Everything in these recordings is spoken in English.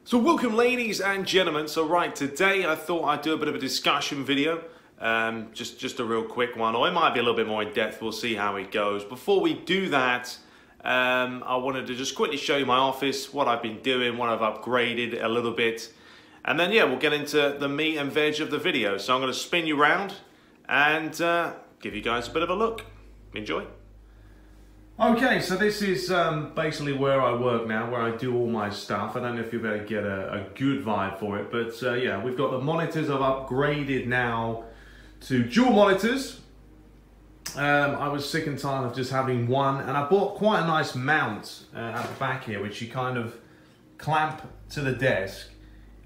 So welcome ladies and gentlemen. So right, today I thought I'd do a bit of a discussion video, just a real quick one, or it might be a little bit more in depth, we'll see how it goes. Before we do that, I wanted to just quickly show you my office, what I've been doing, what I've upgraded a little bit, and then yeah, we'll get into the meat and veg of the video. So I'm going to spin you around and give you guys a bit of a look. Enjoy. Okay, so this is basically where I work now, where I do all my stuff. I don't know if you'll be able to get a good vibe for it, but yeah, we've got the monitors. I've upgraded now to dual monitors. I was sick and tired of just having one, and I bought quite a nice mount at the back here, which you kind of clamp to the desk,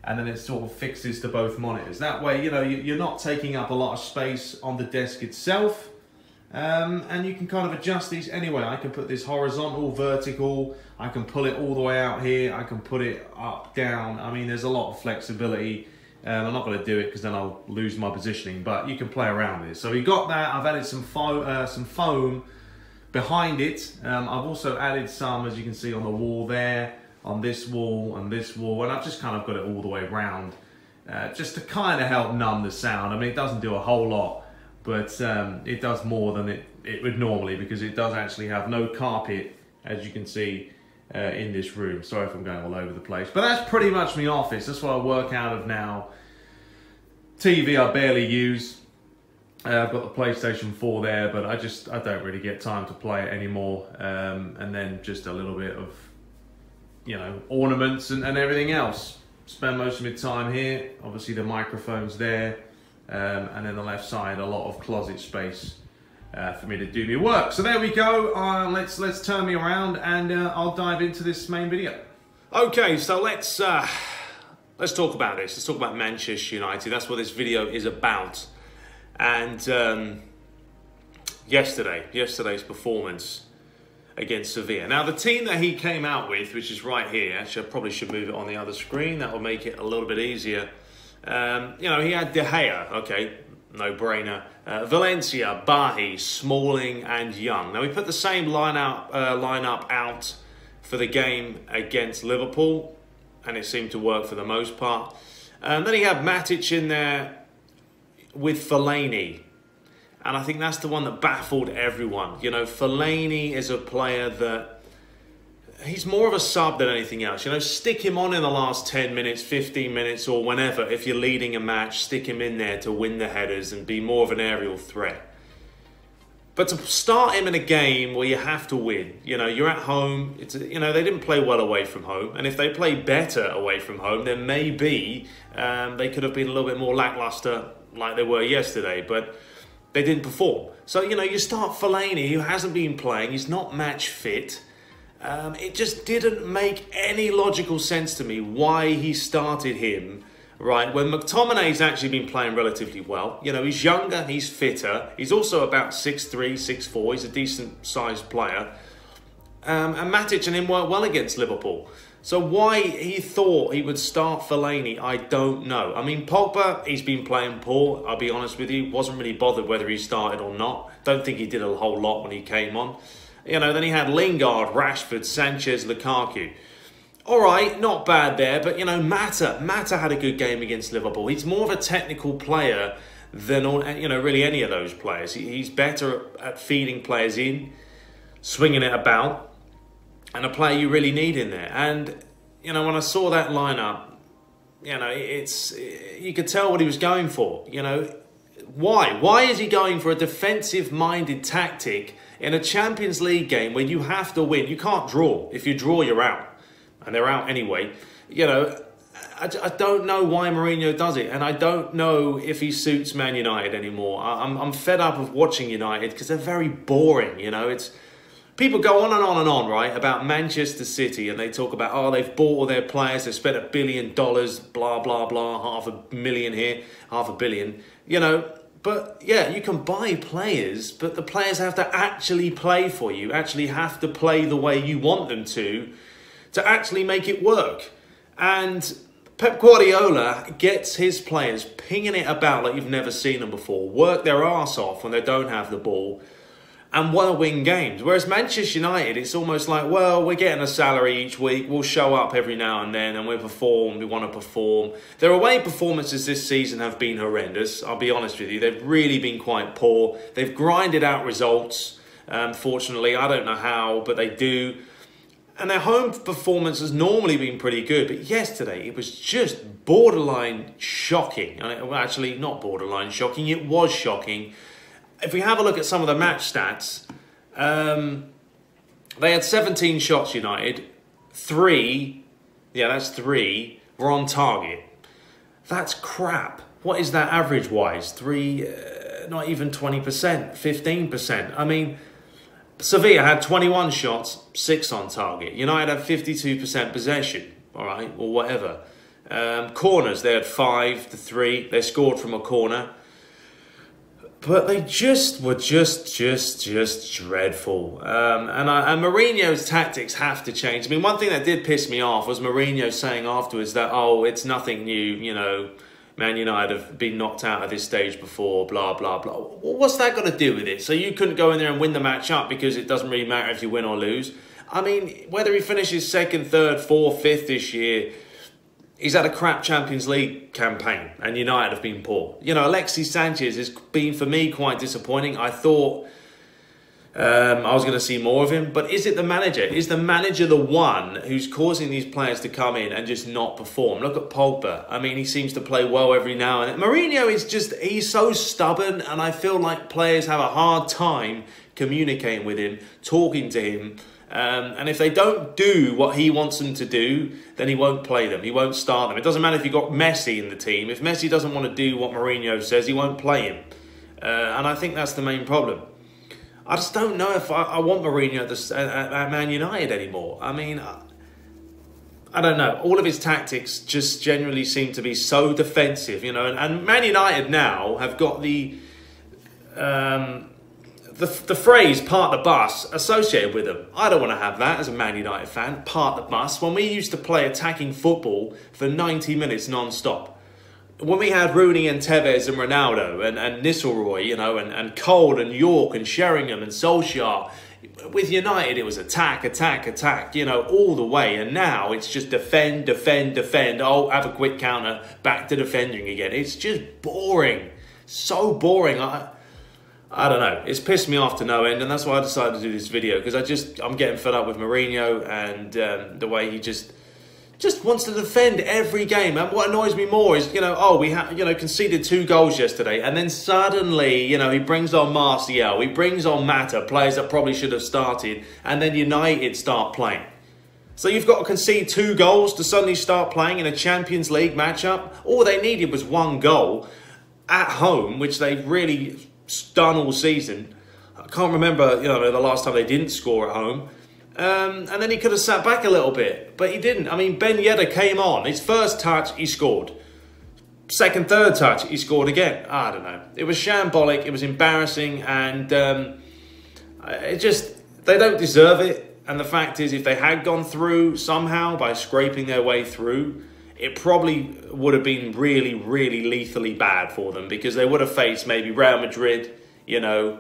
and then it sort of fixes to both monitors. That way, you know, you're not taking up a lot of space on the desk itself. And you can kind of adjust these anyway. I can put this horizontal, vertical, I can pull it all the way out here, I can put it up, down. I mean, there's a lot of flexibility. I'm not going to do it because then I'll lose my positioning, but you can play around with it. So we got that. I've added some foam behind it. I've also added some, as you can see, on the wall there, on this wall, and this wall, and I've just kind of got it all the way around, just to kind of help numb the sound. I mean, it doesn't do a whole lot, but it does more than it would normally, because it does actually have no carpet, as you can see in this room. Sorry if I'm going all over the place, but that's pretty much my office. That's what I work out of now. TV I barely use. I've got the PlayStation 4 there, but I don't really get time to play it anymore. And then just a little bit of, you know, ornaments and everything else. Spend most of my time here. Obviously the microphone's there. And then the left side, a lot of closet space for me to do my work. So there we go. Let's turn me around, and I'll dive into this main video. Okay, so let's talk about this. Let's talk about Manchester United. That's what this video is about. And yesterday's performance against Sevilla. Now, the team that he came out with, which is right here. Actually, I probably should move it on the other screen. That will make it a little bit easier. You know, he had De Gea, okay, no-brainer. Valencia, Bahi, Smalling, and Young. Now, we put the same lineup out for the game against Liverpool, and it seemed to work for the most part. And then he had Matic in there with Fellaini, and I think that's the one that baffled everyone. You know, Fellaini is a player that he's more of a sub than anything else. You know, stick him on in the last 10 minutes, 15 minutes, or whenever. If you're leading a match, stick him in there to win the headers and be more of an aerial threat. But to start him in a game where you have to win, you know, you're at home. You know, they didn't play well away from home. And if they play better away from home, then maybe they could have been a little bit more lackluster like they were yesterday. But they didn't perform. So, you know, you start Fellaini, who hasn't been playing. He's not match fit. It just didn't make any logical sense to me why he started him, right, when McTominay's actually been playing relatively well. You know, he's younger, he's fitter, he's also about 6'3", 6'4", he's a decent-sized player. And Matic and him worked well against Liverpool. So why he thought he would start Fellaini, I don't know. I mean, Pogba, he's been playing poor, I'll be honest with you. Wasn't really bothered whether he started or not. Don't think he did a whole lot when he came on. You know, then he had Lingard, Rashford, Sanchez, Lukaku. All right, not bad there, but, you know, Mata had a good game against Liverpool. He's more of a technical player than, you know, really any of those players. He's better at feeding players in, swinging it about, and a player you really need in there. And, you know, when I saw that lineup, you know, you could tell what he was going for. You know, why? Why is he going for a defensive-minded tactic in a Champions League game where you have to win? You can't draw. If you draw, you're out. And they're out anyway. You know, I don't know why Mourinho does it. And I don't know if he suits Man United anymore. I'm fed up of watching United because they're very boring, you know. People go on and on and on, right, about Manchester City. And they talk about, oh, they've bought all their players. They've spent $1 billion, blah, blah, blah. $500,000 here, $500 million. You know, but yeah, you can buy players, but the players have to actually play for you, actually have to play the way you want them to actually make it work. And Pep Guardiola gets his players pinging it about like you've never seen them before, work their arse off when they don't have the ball, and want to win games. Whereas Manchester United, it's almost like, well, we're getting a salary each week. We'll show up every now and then and we'll perform. We want to perform. Their away performances this season have been horrendous. I'll be honest with you. They've really been quite poor. They've grinded out results. Fortunately, I don't know how, but they do. And their home performance has normally been pretty good. But yesterday, it was just borderline shocking. Well, actually, not borderline shocking. It was shocking. If we have a look at some of the match stats, they had 17 shots, United. 3 were on target. That's crap. What is that average-wise? 3, not even 20%, 15%. I mean, Sevilla had 21 shots, 6 on target. United had 52% possession, all right, or whatever. Corners, they had 5 to 3. They scored from a corner. But they just were just dreadful. And Mourinho's tactics have to change. I mean, one thing that did piss me off was Mourinho saying afterwards that, oh, it's nothing new, you know, Man United have been knocked out at this stage before, blah, blah, blah. Well, what's that got to do with it? So you couldn't go in there and win the match up because it doesn't really matter if you win or lose. I mean, whether he finishes 2nd, 3rd, 4th, 5th this year, he's had a crap Champions League campaign and United have been poor. You know, Alexis Sanchez has been, for me, quite disappointing. I thought I was going to see more of him. But is it the manager? Is the manager the one who's causing these players to come in and just not perform? Look at Pogba. I mean, he seems to play well every now and then. Mourinho is just, he's so stubborn, and I feel like players have a hard time communicating with him, talking to him. And if they don't do what he wants them to do, then he won't play them. He won't start them. It doesn't matter if you've got Messi in the team. If Messi doesn't want to do what Mourinho says, he won't play him. And I think that's the main problem. I just don't know if I want Mourinho at Man United anymore. I mean, I don't know. All of his tactics just generally seem to be so defensive, you know. And Man United now have got the phrase "part the bus" associated with them. I don't want to have that as a Man United fan. Part the bus. When we used to play attacking football for 90 minutes non-stop. When we had Rooney and Tevez and Ronaldo and Nistelrooy, you know, and Cole and York and Sheringham and Solskjaer, with United it was attack, attack, attack, you know, all the way. And now it's just defend, defend, defend. Oh, have a quick counter, back to defending again. It's just boring. So boring. I don't know. It's pissed me off to no end, and that's why I decided to do this video, because I'm getting fed up with Mourinho and the way he just wants to defend every game. And what annoys me more is, you know, oh, we conceded 2 goals yesterday, and then suddenly, you know, he brings on Martial, he brings on Mata, players that probably should have started, and then United start playing. So you've got to concede 2 goals to suddenly start playing in a Champions League matchup. All they needed was 1 goal at home, which they've really done all season. I can't remember, you know, the last time they didn't score at home. And then he could have sat back a little bit, but he didn't. I mean, Ben Yedder came on. His first touch, he scored. 2nd, 3rd touch, he scored again. I don't know. It was shambolic. It was embarrassing, and they don't deserve it. And the fact is, if they had gone through somehow by scraping their way through, it probably would have been really, really lethally bad for them, because they would have faced maybe Real Madrid, you know,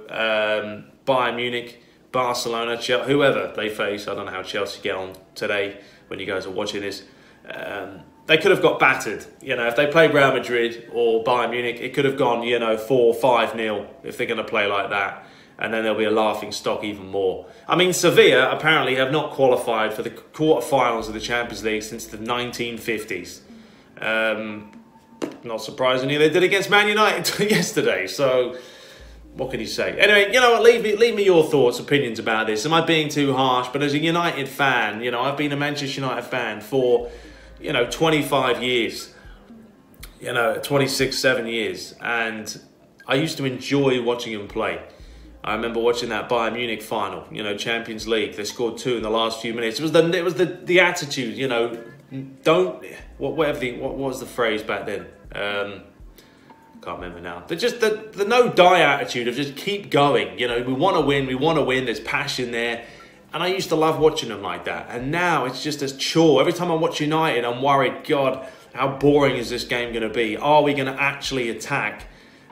Bayern Munich, Barcelona, Chelsea, whoever they face. I don't know how Chelsea get on today when you guys are watching this. They could have got battered. You know, if they played Real Madrid or Bayern Munich, it could have gone, you know, 4-5-0 if they're going to play like that. And then there'll be a laughing stock even more. I mean, Sevilla apparently have not qualified for the quarterfinals of the Champions League since the 1950s. Not surprisingly, they did against Man United yesterday. So what can you say? Anyway, you know what? Leave me your thoughts, opinions about this. Am I being too harsh? But as a United fan, you know, I've been a Manchester United fan for, you know, 25 years. You know, 26, 7 years. And I used to enjoy watching them play. I remember watching that Bayern Munich final, you know, Champions League. They scored 2 in the last few minutes. It was the attitude, you know, what was the phrase back then? Can't remember now. But just the no die attitude of just keep going. You know, we want to win. There's passion there. And I used to love watching them like that. And now it's just a chore. Every time I watch United, I'm worried, God, how boring is this game going to be? Are we going to actually attack?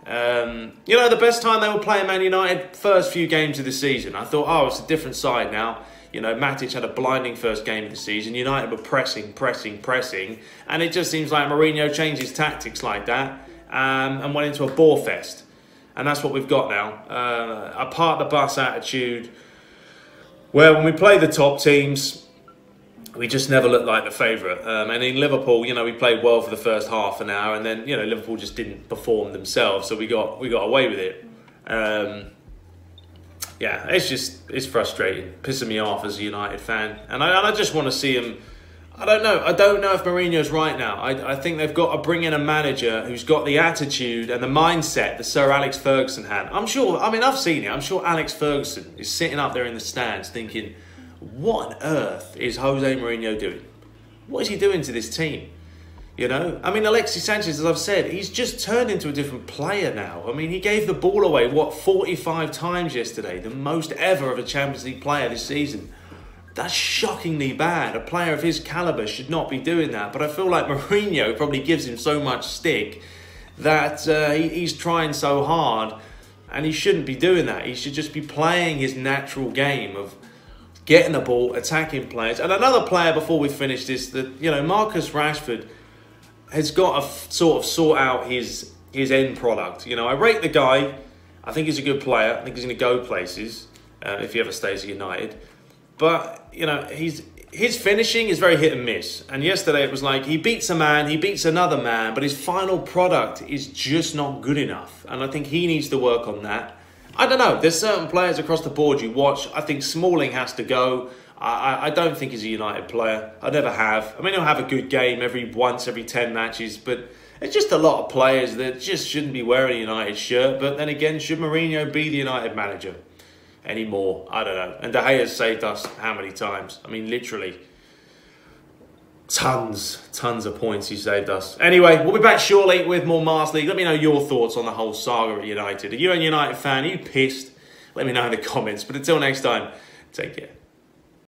You know, the best time they were playing Man United, first few games of the season. I thought, oh, it's a different side now. You know, Matic had a blinding first game of the season. United were pressing. And it just seems like Mourinho changed his tactics like that and went into a bore fest. And that's what we've got now. A part-the-bus attitude where when we play the top teams, we just never look like the favourite. And in Liverpool, you know, we played well for the first half an hour, and then, you know, Liverpool just didn't perform themselves, so we got away with it. Yeah, it's frustrating, pissing me off as a United fan, and I just want to see him. I don't know if Mourinho's right now. I think they've got to bring in a manager who's got the attitude and the mindset that Sir Alex Ferguson had. I'm sure. I mean, I've seen it. I'm sure Alex Ferguson is sitting up there in the stands thinking, what on earth is Jose Mourinho doing? What is he doing to this team? You know? I mean, Alexis Sanchez, as I've said, he's just turned into a different player now. I mean, he gave the ball away, 45 times yesterday? The most ever of a Champions League player this season. That's shockingly bad. A player of his calibre should not be doing that. But I feel like Mourinho probably gives him so much stick that he's trying so hard, and he shouldn't be doing that. He should just be playing his natural game of getting the ball, attacking players. And another player, before we finish this, that, you know, Marcus Rashford has got to sort out his end product. You know, I rate the guy. I think he's a good player. I think he's going to go places if he ever stays at United. But, you know, his finishing is very hit and miss. And yesterday it was like he beats a man, he beats another man, but his final product is just not good enough. And I think he needs to work on that. I don't know. There's certain players across the board you watch. I think Smalling has to go. I don't think he's a United player. I never have. I mean, he'll have a good game every 10 matches, but it's just a lot of players that just shouldn't be wearing a United shirt. But then again, should Mourinho be the United manager anymore? I don't know. And De Gea's saved us how many times? I mean, literally tons of points he saved us. Anyway, we'll be back shortly with more Masters League. Let me know your thoughts on the whole saga at United. Are you a United fan? Are you pissed? Let me know in the comments. But until next time, take care.